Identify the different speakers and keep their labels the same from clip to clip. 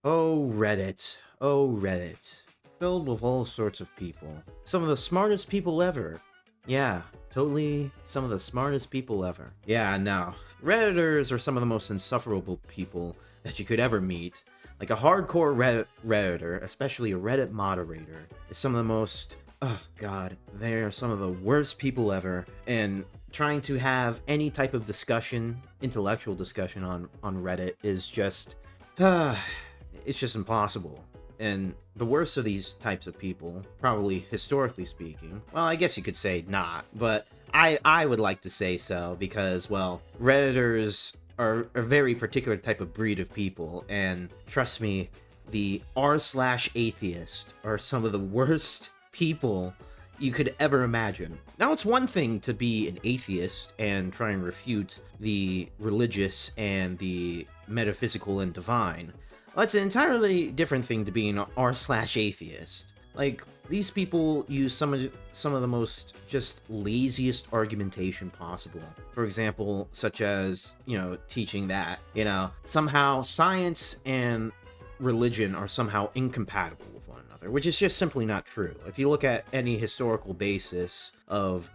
Speaker 1: Oh, Reddit. Oh, Reddit. Filled with all sorts of people. Some of the smartest people ever. Yeah, totally some of the smartest people ever. Yeah, no. Redditors are some of the most insufferable people that you could ever meet. Like a hardcore Redditor, especially a Reddit moderator, is some of the most. Oh, God. They're some of the worst people ever. And trying to have any type of discussion, intellectual discussion on Reddit is just. It's just impossible. And the worst of these types of people, probably historically speaking, well, I guess you could say not, but I would like to say so because, well, Redditors are a very particular type of breed of people, and trust me, the r/atheist are some of the worst people you could ever imagine. Now, it's one thing to be an atheist and try and refute the religious and the metaphysical and divine. Well, it's an entirely different thing to be an r/atheist. Like, these people use some of the most just laziest argumentation possible. For example, such as, teaching that, somehow science and religion are somehow incompatible with one another, which is just simply not true. If you look at any historical basis of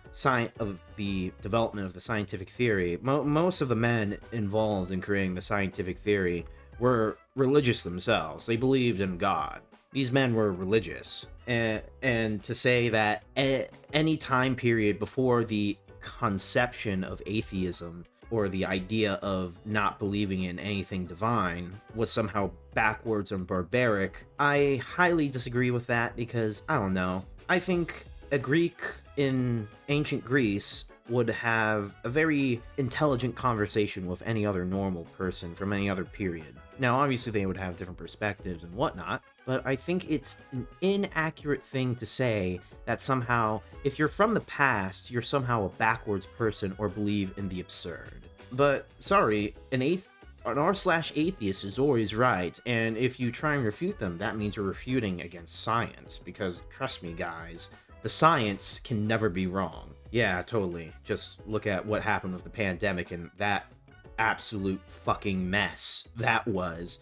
Speaker 1: the development of the scientific theory, most of the men involved in creating the scientific theory were religious themselves. They believed in God. These men were religious. And to say that any time period before the conception of atheism or the idea of not believing in anything divine was somehow backwards and barbaric, I highly disagree with that because, I don't know, I think a Greek in ancient Greece would have a very intelligent conversation with any other normal person from any other period. Now, obviously, they would have different perspectives and whatnot, but I think it's an inaccurate thing to say that somehow, if you're from the past, you're somehow a backwards person or believe in the absurd. But, sorry, an r/atheist is always right, and if you try and refute them, that means you're refuting against science, because, trust me, guys, the science can never be wrong. Yeah, totally. Just look at what happened with the pandemic and that absolute fucking mess that was.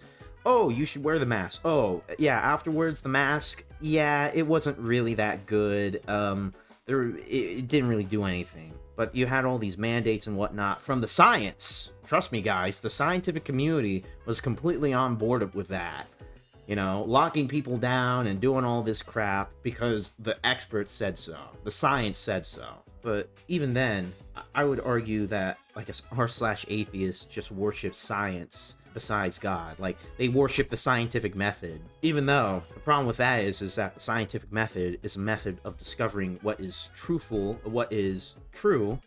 Speaker 1: Oh, you should wear the mask. Oh, yeah, afterwards, the mask, yeah, it wasn't really that good. It didn't really do anything. But you had all these mandates and whatnot from the science. Trust me, guys, the scientific community was completely on board with that. Locking people down and doing all this crap because the experts said so. The science said so. But even then, I would argue that, like, a r/atheist just worships science besides God. Like, they worship the scientific method. Even though, the problem with that is that the scientific method is a method of discovering what is truthful, what is true,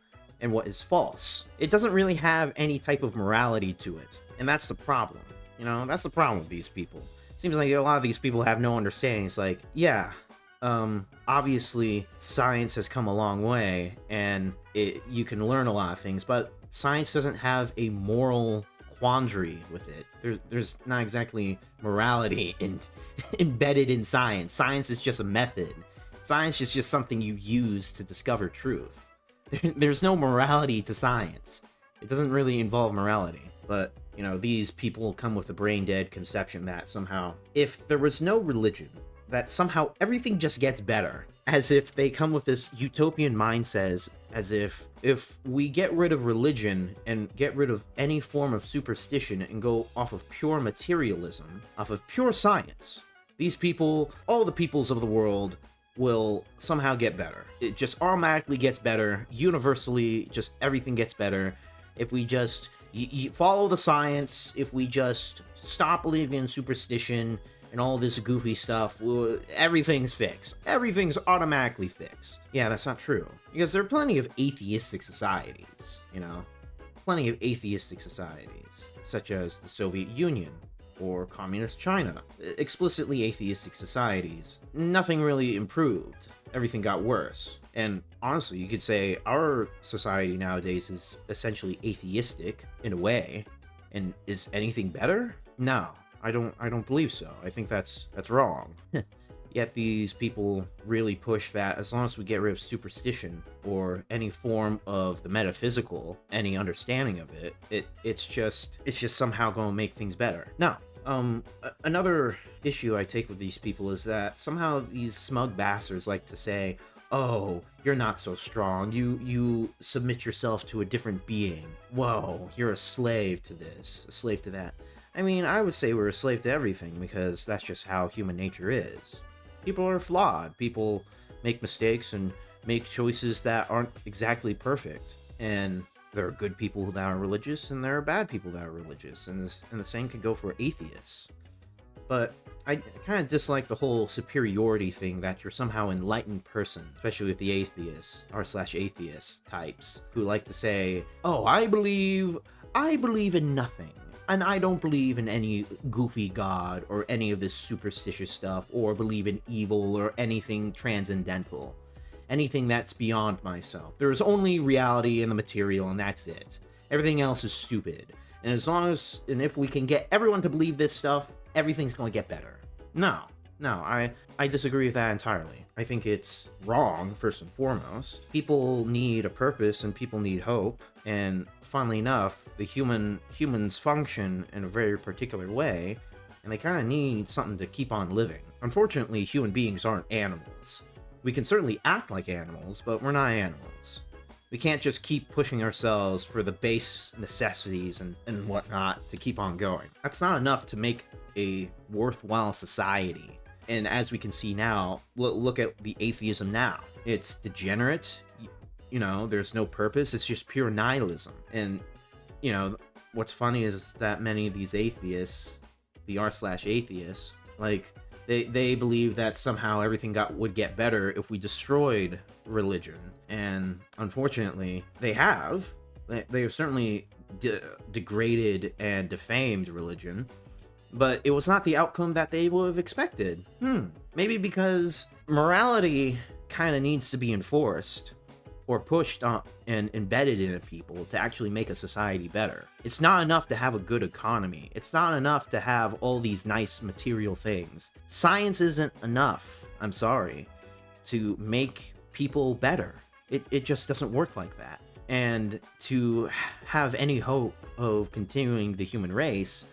Speaker 1: and what is false. It doesn't really have any type of morality to it. And that's the problem. That's the problem with these people. Seems like a lot of these people have no understanding. It's like, yeah, obviously science has come a long way and you can learn a lot of things, but science doesn't have a moral quandary with it. There's not exactly morality embedded in science. Science is just a method. Science is just something you use to discover truth. There's no morality to science. It doesn't really involve morality, but these people come with a brain-dead conception that somehow, if there was no religion, that somehow everything just gets better. As if they come with this utopian mindset, as if we get rid of religion and get rid of any form of superstition and go off of pure materialism, off of pure science, these people, all the peoples of the world, will somehow get better. It just automatically gets better. Universally, just everything gets better. If we just you follow the science, if we just stop believing in superstition and all this goofy stuff, everything's fixed. Everything's automatically fixed. Yeah, that's not true. Because there are plenty of atheistic societies, Plenty of atheistic societies, such as the Soviet Union or Communist China. Explicitly atheistic societies. Nothing really improved. Everything got worse. And honestly, you could say our society nowadays is essentially atheistic in a way. And is anything better? No, I don't believe so. I think that's wrong. Yet these people really push that as long as we get rid of superstition or any form of the metaphysical, any understanding of it, it's just somehow going to make things better. No, Another issue I take with these people is that somehow these smug bastards like to say, "Oh, you're not so strong. You submit yourself to a different being. Whoa, you're a slave to this, a slave to that." I mean, I would say we're a slave to everything because that's just how human nature is. People are flawed. People make mistakes and make choices that aren't exactly perfect. And there are good people that are religious, and there are bad people that are religious, and the same could go for atheists. But I kind of dislike the whole superiority thing, that you're somehow an enlightened person, especially with the atheists r/slash atheist types who like to say, "Oh, I believe in nothing. And I don't believe in any goofy god or any of this superstitious stuff, or believe in evil or anything transcendental. Anything that's beyond myself. There's only reality in the material, and that's it. Everything else is stupid. And if we can get everyone to believe this stuff, everything's going to get better." No, I disagree with that entirely. I think it's wrong, first and foremost. People need a purpose, and people need hope. And funnily enough, humans function in a very particular way, and they kind of need something to keep on living. Unfortunately, human beings aren't animals. We can certainly act like animals, but we're not animals. We can't just keep pushing ourselves for the base necessities and whatnot to keep on going. That's not enough to make a worthwhile society. And as we can see now, look at the atheism now. It's degenerate. There's no purpose. It's just pure nihilism. And, what's funny is that many of these atheists, the r/atheists, like, they believe that somehow everything would get better if we destroyed religion. And unfortunately, they have. They have certainly degraded and defamed religion. But it was not the outcome that they would have expected. Maybe because morality kind of needs to be enforced or pushed on and embedded into people to actually make a society better. It's not enough to have a good economy. It's not enough to have all these nice material things. Science isn't enough, I'm sorry, to make people better. It just doesn't work like that. And to have any hope of continuing the human race,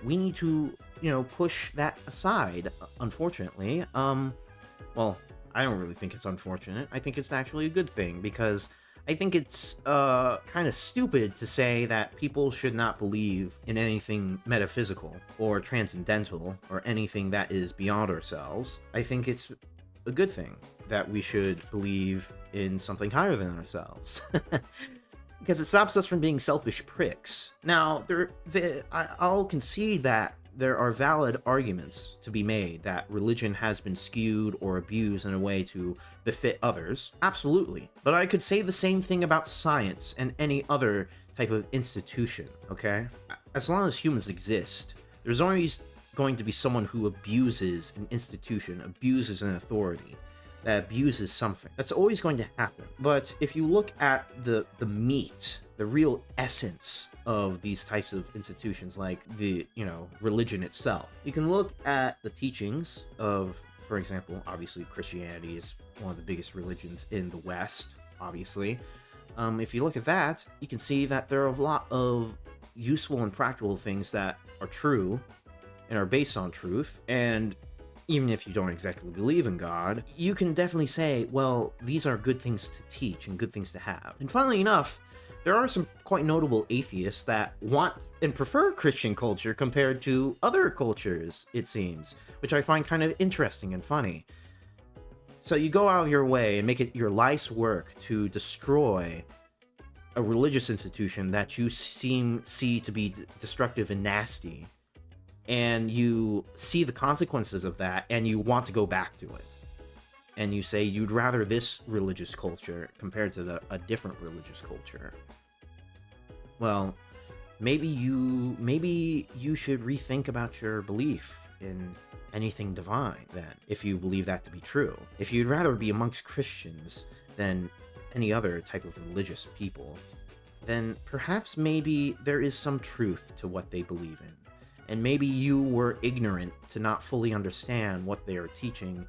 Speaker 1: we need to, push that aside, unfortunately. Well, I don't really think it's unfortunate. I think it's actually a good thing, because I think it's kind of stupid to say that people should not believe in anything metaphysical or transcendental or anything that is beyond ourselves. I think it's a good thing that we should believe in something higher than ourselves. Because it stops us from being selfish pricks. Now, I'll concede that there are valid arguments to be made that religion has been skewed or abused in a way to befit others. Absolutely. But I could say the same thing about science and any other type of institution, okay? As long as humans exist, there's always going to be someone who abuses an institution, abuses an authority, that abuses something. That's always going to happen. But if you look at the meat, the real essence of these types of institutions, like the, religion itself, you can look at the teachings of, for example, obviously Christianity is one of the biggest religions in the West, obviously. If you look at that, you can see that there are a lot of useful and practical things that are true and are based on truth. And even if you don't exactly believe in God, you can definitely say, well, these are good things to teach and good things to have. And funnily enough, there are some quite notable atheists that want and prefer Christian culture compared to other cultures, it seems, which I find kind of interesting and funny. So you go out of your way and make it your life's work to destroy a religious institution that you see to be destructive and nasty, and you see the consequences of that, and you want to go back to it. And you say you'd rather this religious culture compared to a different religious culture. Well, maybe you should rethink about your belief in anything divine, then, if you believe that to be true. If you'd rather be amongst Christians than any other type of religious people, then perhaps maybe there is some truth to what they believe in. And maybe you were ignorant to not fully understand what they are teaching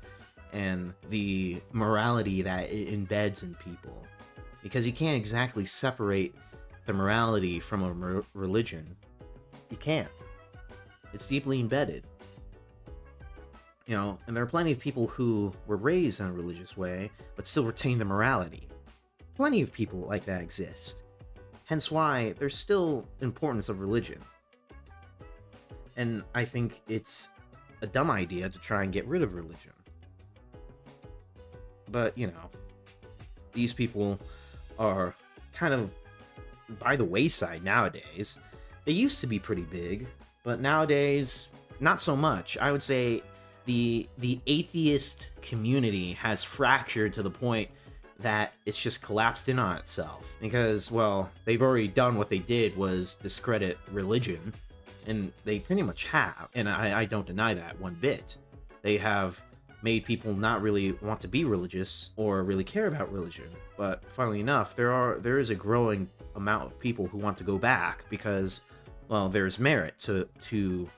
Speaker 1: and the morality that it embeds in people. Because you can't exactly separate the morality from a religion. You can't. It's deeply embedded. You know, and there are plenty of people who were raised in a religious way, but still retain their morality. Plenty of people like that exist. Hence why there's still importance of religion. And I think it's a dumb idea to try and get rid of religion. But, you know, these people are kind of by the wayside nowadays. They used to be pretty big, but nowadays, not so much. I would say the atheist community has fractured to the point that it's just collapsed in on itself. Because, well, they've already done what they did was discredit religion, and they pretty much have. And I don't deny that one bit. They have made people not really want to be religious or really care about religion. But funnily enough, there is a growing amount of people who want to go back because, well, there's merit to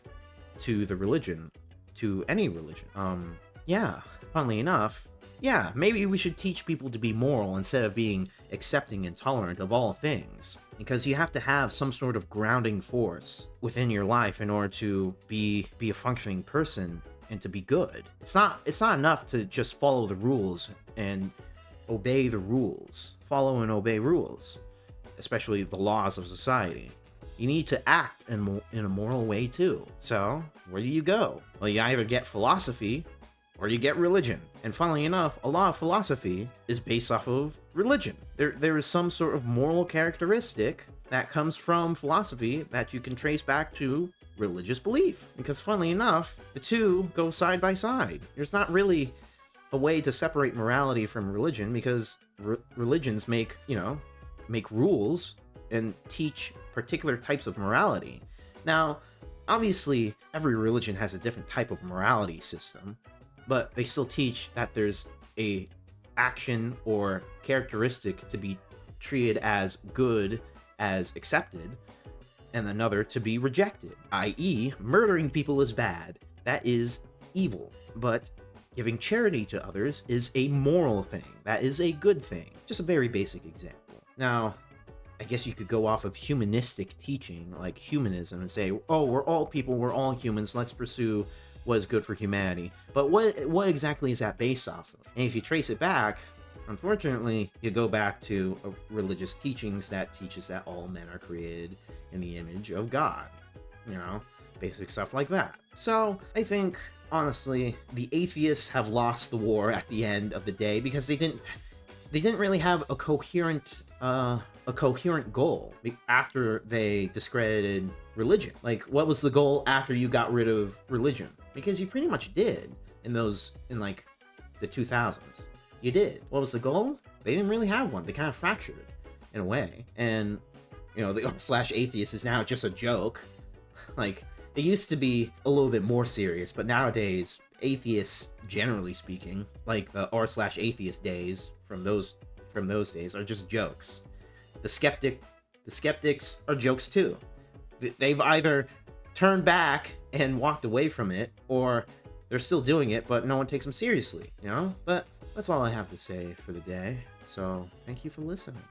Speaker 1: the religion, to any religion. Yeah, funnily enough, yeah, maybe we should teach people to be moral instead of being accepting and tolerant of all things. Because you have to have some sort of grounding force within your life in order to be a functioning person and to be good. It's not enough to just follow the rules and obey the rules. Follow and obey rules, especially the laws of society. You need to act in a moral way too. So, where do you go? Well, you either get philosophy or you get religion. And funnily enough, a lot of philosophy is based off of religion. There is some sort of moral characteristic that comes from philosophy that you can trace back to religious belief. Because funnily enough, the two go side by side. There's not really a way to separate morality from religion because religions make rules and teach particular types of morality. Now, obviously, every religion has a different type of morality system, but they still teach that there's a action or characteristic to be treated as good, as accepted, and another to be rejected, i.e., murdering people is bad. That is evil. But giving charity to others is a moral thing. That is a good thing. Just a very basic example. Now, I guess you could go off of humanistic teaching, like humanism, and say, oh, we're all people, we're all humans, let's pursue what is good for humanity. But what exactly is that based off of? And if you trace it back, unfortunately, you go back to religious teachings that teaches that all men are created in the image of God. You know, basic stuff like that. So, I think, honestly, the atheists have lost the war at the end of the day because they didn't really have a coherent goal after they discredited religion. Like, what was the goal after you got rid of religion? Because you pretty much did in like the 2000s. You did. What was the goal? They didn't really have one. They kind of fractured in a way. And, you know, the r/atheist is now just a joke. Like, it used to be a little bit more serious, but nowadays, atheists, generally speaking, like the r/atheist days from those days, are just jokes. The skeptics are jokes too. They've either turned back and walked away from it, or they're still doing it, but no one takes them seriously, you know? But that's all I have to say for the day. So, thank you for listening.